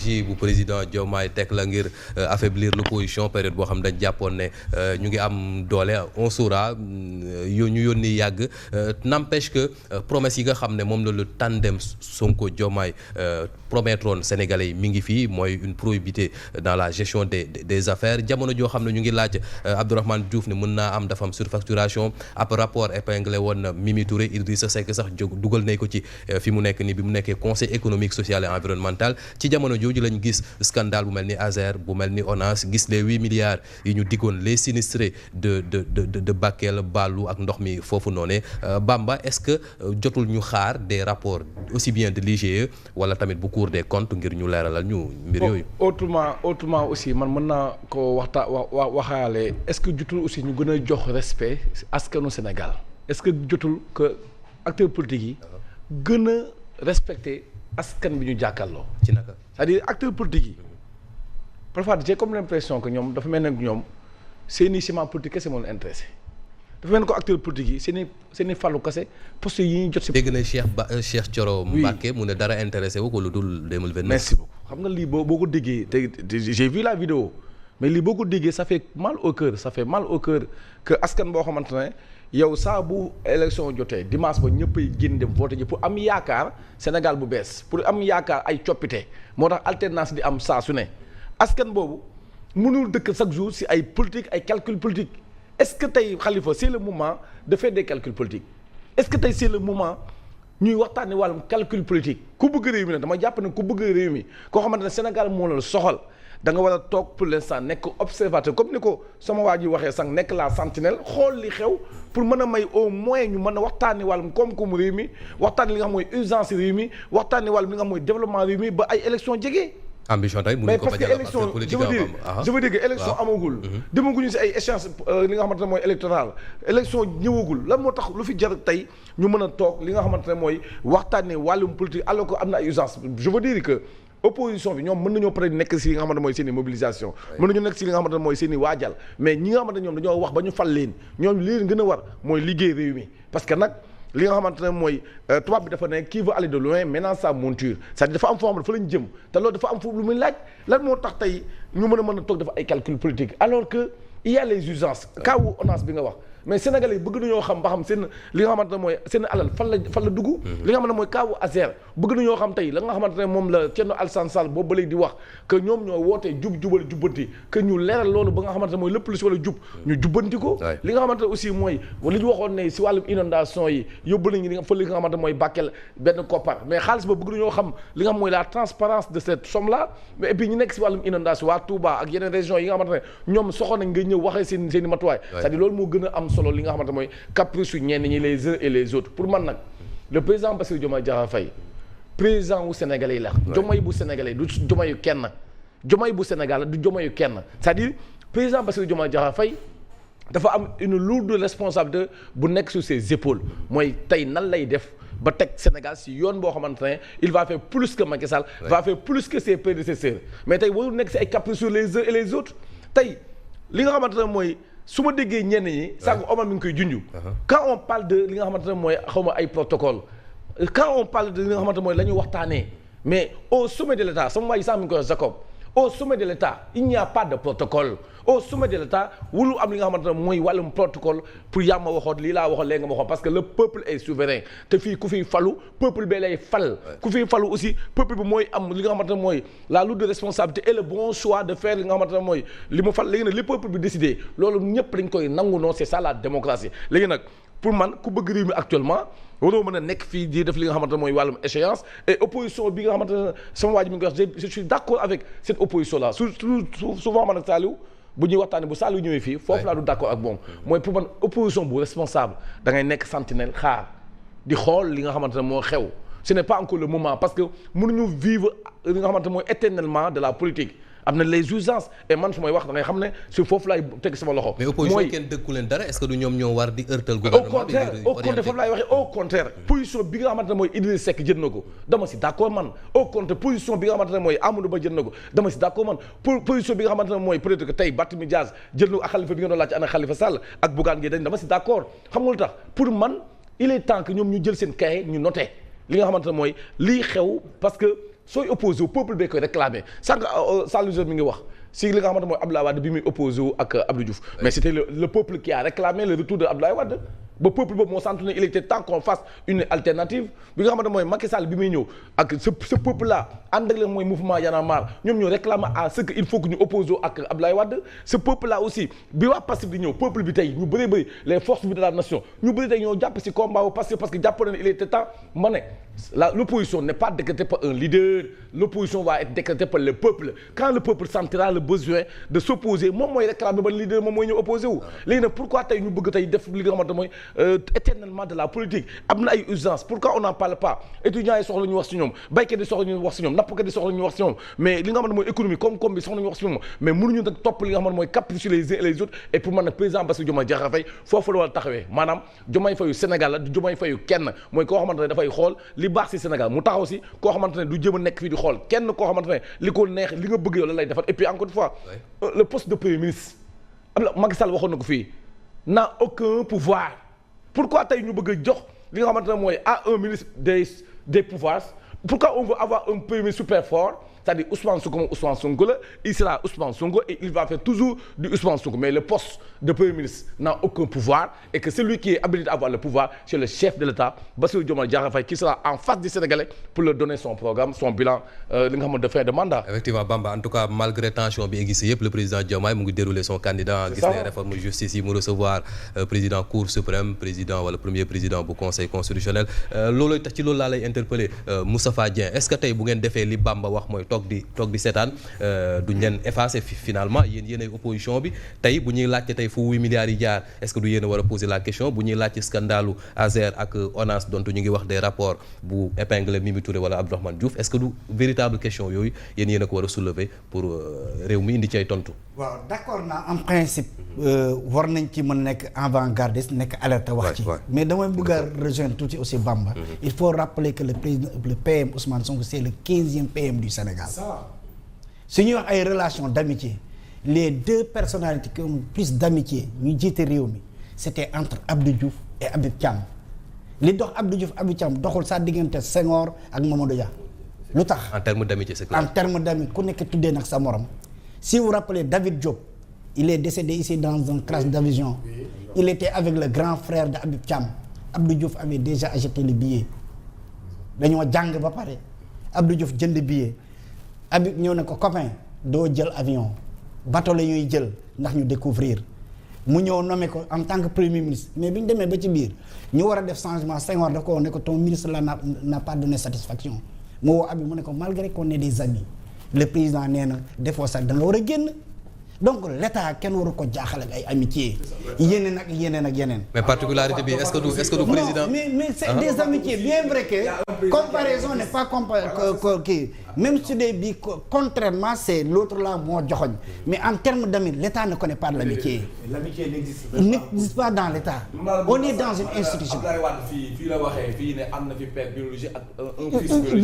bu président Diomaye teg la ngir affaiblir l'opposition période boo xam dañ jàppoon ne ñu ngi am doole on saura ñu yónni yàgg n'empêche que promesse yi nga xam ne moom la le tandem Sonko Diomaye promettroon Sénégalais yi mi ngi fii mooy une probité dans la gestion des affaires jamono joo xam ne ñu ngi laaj Abdourahmane Diouf ne mën naa am dafa am surfacturation ab rapport épinglé woon na Mimi Touré Idrissa Seck sax dugal nañ ko ci fi mu nekk ni bi mu nekkee conseil économique social et environnemental ci jamono jooju lañ gis scandale bu mel ni Azer bu mel ni ONAS gis les 8 milliards yi ñu diggoon les sinistrés de Bakel Baalu ak ndox mi foofu noonee Bamba est-ce que jotul ñu xaar des rapports aussi bien de l'IGE wala tamit bu Cour des comptes ngir ñu leeralal ñu mbir yooyu. autrement aussi man mën naa ko waxaale est-ce que jotul aussi ñu gën a jox respect askanu Sénégal est-ce que jotul que acteurs politiques yi gën a respecter askan bi ñu jàkkaarloo. ci naka c'est-à-dire acteurs politiques yi parfois j'ai comme l'impression que ñoom dafa mel ne ñoom seeni ciment politique kese moo leen intéressé dafa mel ne ko acteurs politiques yi seeni fàllu kese poste yi ñuy jot si. dégg na Cheikh Thioro Mbacké mu ne dara intéressé wu ko lu dul 2029. merci beaucoup xam nga lii boo ko déggee te j'ai vu la vidéo mais lii boo ko déggee ça fait mal au cœur que askan boo xamante ne yow saa bu élection jotee dimanche ba ñëppay génn dem voter ji pour am yaakaar Sénégal bu bees pour am yaakaar ay coppite moo tax alternance di am saa su ne askan boobu mënul dëkk chaque jour si ay politique ay calcul politique est-ce que tey Khalifa c'est le moment de faire des calculs politiques est-ce que tey c'est le moment ñuy waxtaanee wàllum calcul politique ku bëgg réew mi nag dama jàpp ne ku bëgg réew mi koo xamante ne Sénégal moo la soxal da nga war a toog pour l'instant nekk observateur comme ni ko sama waa ji waxee sànq nekk la sentinelle xool li xew pour mën a may au moins ñu mën a waxtaanee wàllum koom-koomu réew mi waxtaanee li nga xam mooy urgence réew mi waxtaanee wàllum li nga xam mooy développement réew mi ba ay élection jege. ambition tey mais parce que élection je veux dire que élection amagul demaguñu si ay échéance li nga xamante ne mooy électoral élection ñëwagul lan moo tax lu fi jar tey ñu mën a toog li nga xamante ne mooy waxtaanee wàllum politique alors que am na ay urgence je veux dire que opposition bi ñoom mën nañoo pare nekk si li nga xamante mooy seen i mobilisation mën nañu nekk si li nga xamante ne mooy seen i waajal mais ñi nga xamante ne ñoom dañoo wax ba ñu fal leen ñoom li leen gën a war mooy liggéey réew mi parce que nag li nga xamante ne mooy tubaab bi dafa ne qui veut aller de loin ménage sa monture c'est-à-dire dafa am foo xam ne dafa lañ jëm te loolu dafa am foofu lu muy laaj lan moo tax tey ñu mën a toog dafa ay calcul politique alors que il y a les urgences cas wu ONAS bi nga wax mais Sénégalais yi bëgg nañoo xam ba xam seen li nga xamante ne mooy seen alal fan la dugg li nga xamante ne mooy kaawu Azer bëgg nañoo xam tey la nga xamante ne moom la Thierno Alassane Sall boobu ba léegi di wax que ñoom ñoo wootee jubal jubbanti que ñu leeral loolu ba nga xamante ne mooy lépp lu si wala jub ñu jubbanti ko li nga xamante ne aussi mooy li ñu waxoon ne si wàllum inondation yi yóbbu nañu li nga xamante ne mooy Bakel benn koppar mais xaalis ba bëgg nañoo xam li nga xam mooy la transparence de cette somme là mais et puis ñu nekk si wàllum inondation waa Touba ak yeneen régions yi nga xamante ne ñoom soxla nañ nga ñëw waxee seen i matuwaay c'est-à-dire loolu moo gën a am solo li nga xamante mooy caprice yu ñenn ñi les uns et les autres pour man nag le président Bassirou Diomaye Diakhar Faye président wu Sénégalais yi la Diomaye bu Sénégalais du Diomaye yu kenn Diomaye bu Sénégal du Diomaye yu kenn c'est-à-dire président Bassirou Diomaye Diakhar Faye dafa am une lourde responsabilité bu nekk sur ses épaules mooy tey nan lay def ba teg Sénégal si yoon boo xamante ne il va faire plus que Macky Sall va faire plus que ses prédécesseurs mais tey warul nekk si ay caprice sur les uns et les autres tey li nga xamante ne mooy su ma déggee ñenn ñi sànq Omar mi ngi koy junj quand on parle de li nga xamante ne mooy xawma ay protocole quand on parle de li nga xamante ne mooy la ñu waxtaanee mais au sommet de l'État sama waay sànq mi ngi koy wax Jacob au sommet de l'État il n'y a pas de protocole au sommet de l'État wulu am li nga xamante ne mooy wàllum protocole pour yaa ma waxoon lii laa waxoon léegi nga ma waxoon parce que le peuple est souverain te fii ku fiy falu peuple bi lay fal ku fiy falu aussi peuple bi mooy am li nga xamante ne mooy la lourde responsabilité et le bon choix de faire li nga xamante ne mooy li mu fal léegi nag li peuple bi décidé loolu ñëpp dañ koy nangu non c'est ça la démocratie léegi nag pour man ku bëgg réew mi actuellement waroo mën a nekk fii di def li nga xamante ne mooy wàllum échéance et opposition bi nga xamante ne sama waa ji mi ngi wax je suis d'accord avec cette opposition là souvent man ak Saliou bu ñuy waxtaanee bu Saliou ñëwee fii foofu laa du d'accord ak moom mooy pour man opposition bu responsable da ngay nekk sentinelle xaar di xool li nga xamante ne moo xew ce n'est pas encore le moment parce que mënuñu vivre li nga xamante ne mooy éternellement de la politique am na les urgences et man su may wax da ngay xam ne su foofu laay teg sama loxo. mais opposition kenn dëkku leen dara est-ce que du ñoom ñoo war di heurtal gouvernement bi au contraire foofu laay waxee au contraire position bi nga xamante ne mooy Idriss Seck jël na ko dama si d'accord man au contraire position bi nga xamante ne mooy Amadou Ba jël na ko dama si d'accord man position bi nga xamante ne mooy peut-être que tey Barthélémy Dias jël na ko ak Khalifa bi nga doon laaj ana Khalifa Sall ak Bougane Gueye Dany dama si d'accord xam nga lu tax pour man il est temps que ñoom ñu jël seen cahier ñu noté li nga xamante ne mooy lii xew parce que sooy opposé wu peuple bee koy réclamer sànq Sall mi ngi wax si li nga xamante mooy Abdoulaye Wade bi muy opposé wu ak Abdou Diouf mais c'était le peuple qui a réclamé le retour de Abdoulaye Wade ba peuple boobu moo sentu ne il était temps qu'on fasse une alternative bi nga xamante mooy Macky Sall bi muy ñëw ak ce peuple là ànd ak leen mooy mouvement Y en a marre ñoom ñoo réclamer à ce que il faut que ñu opposé ak Abdoulaye Wade ce peuple là aussi bi waa Pastef di ñëw peuple bi tey ñu bëri les forces vives de la nation ñu bëri tey ñoo jàpp si combat wu parce que jàpp na ne il était temps ma ne l'opposition n'est pas décrétée par un leader l'opposition va être décrétée par le peuple quand le peuple sentira le besoin de s'opposer moom mooy réclamer ban leader moom mooy ñëw opposé wu léegi nag pourquoi tey ñu bëgg tey def li nga xamante mooy éternellement de la politique am na ay urgence pourquoi on n'en parle pas étudiants yi soxla ñu wax si ñoom baykat yi soxla ñu wax si ñoom nappkat yi soxla ñu wax si ñoom mais li nga xamante mooy économie koom-koom bi soxla ñu wax si ñoom mais mënuñu nag topp li nga xamante mooy cap sur les uns et les autres et pour man nag président Bassirou Diomaye Diakhar Faye foofu la war a taxawee maanaam Diomaye Faye yu Sénégal la du Diomaye Faye yu kenn mooy koo xamante ne dafay xool li baax si Sénégal mu taxaw si koo xamante ne du jëm a nekk fii di xool kenn koo xamante ne li ko neex li nga bëgg yow la lay defal et puis encore une fois le poste de premier ministre Macky Sall waxoon na ko fii n'a aucun pouvoir pourquoi tey ñu bëgg a jox li nga xamante ne mooy à un ministre des pouvoirs pourquoi on veut avoir un premier ministre super fort c'est-à-dire Ousmane Sonko moom Ousmane Sonko la il sera Ousmane Sonko et il va faire toujours du Ousmane Sonko mais le poste de premier ministre n'a aucun pouvoir et que celui qui est habilité à avoir le pouvoir c'est le chef de l'État Bassirou Diomaye Diakhar Faye qui sera en face des Sénégalais pour leur donner son programme son bilan li nga xamante de fin de mandat. Effectivement Bamba en tout cas malgré tension bi existé yëpp le président Diomaye mu ngi dérouler son candidat gis ne réforme justice yi mu recevoir président cour suprême président wala premier président bu conseil constitutionnel loolu tax ci loolu laa lay interpeller Moustapha Dieng est-ce que tey bu ngeen defee li Bamba wax mooy toog di seetaan duñ leen effacer finalement yéen ay opposition bi tey bu ñuy laajte tey fu 8 milliards yi jaar est-ce que du yéen a war a poser la question bu ñuy laajte scandalu Azer ak ONAS dont ñu ngi wax des rapports bu épingle Mimi Touré wala Abdourahmane Diouf est-ce que du véritable question yooyu yéen a ko war a soulever pour réew mi indi ci ay tontu. waaw d'accord naa en principe war nañ ci mën nekk avant-gardiste nekk alerte wax ci mais damay bëgg a rejoindre tuuti aussi Bamba il faut rappeler que le PM Ousmane Sonko c'est le 15e PM du Sénégal su ñuy wax ay relations d'amitié les deux personnalités qui ont plus d'amitié ñu jiite réew mi c'était entre Abdou Diouf et Habib Thiam li dox Abdou Diouf Habib Thiam doxul sa diggante Senghor ak Mamadou Dia lu tax en termes d'amitié c'est clair en termes d'amitié ku nekk tuddee nag sa morom si vous rappelez David Diop il est décédé ici dans un crash d'avion il était avec le grand frère de Habib Thiam Abdou Diouf avait déjà acheté le billet dañoo jàng ba pare Abdou Diouf jënd billet Habib ñëw ne ko copain doo jël avion bateau la ñuy jël ndax ñu découvrir mu ñëw nommé ko en tant que premier ministre mais bi ñu demee ba ci biir ñu war a def changement Senghor daf ko wax ne ko ton ministre là n'a pas donné satisfaction mu woo Habib mu ne ko malgré qu'on est des amis le président nee na defoo sax da nga war a génn donc l'état kenn waru ko jaaxal ak ay amitié yeneen ak yeneen. mais particularité bi est-ce que du président. mais c'est des amitiés bien vrai que comparaison n'est pas kii même su dee bi contrairement c'est l'autre là moo joxoñ mais en termes d'amitié l'état ne connaît pas l'amitié. L'amitié n'existe pas dans l'état. On est dans une institution. Abdoulaye Wade fii la waxee fii ne am na fi père biologique ak un fils biologique.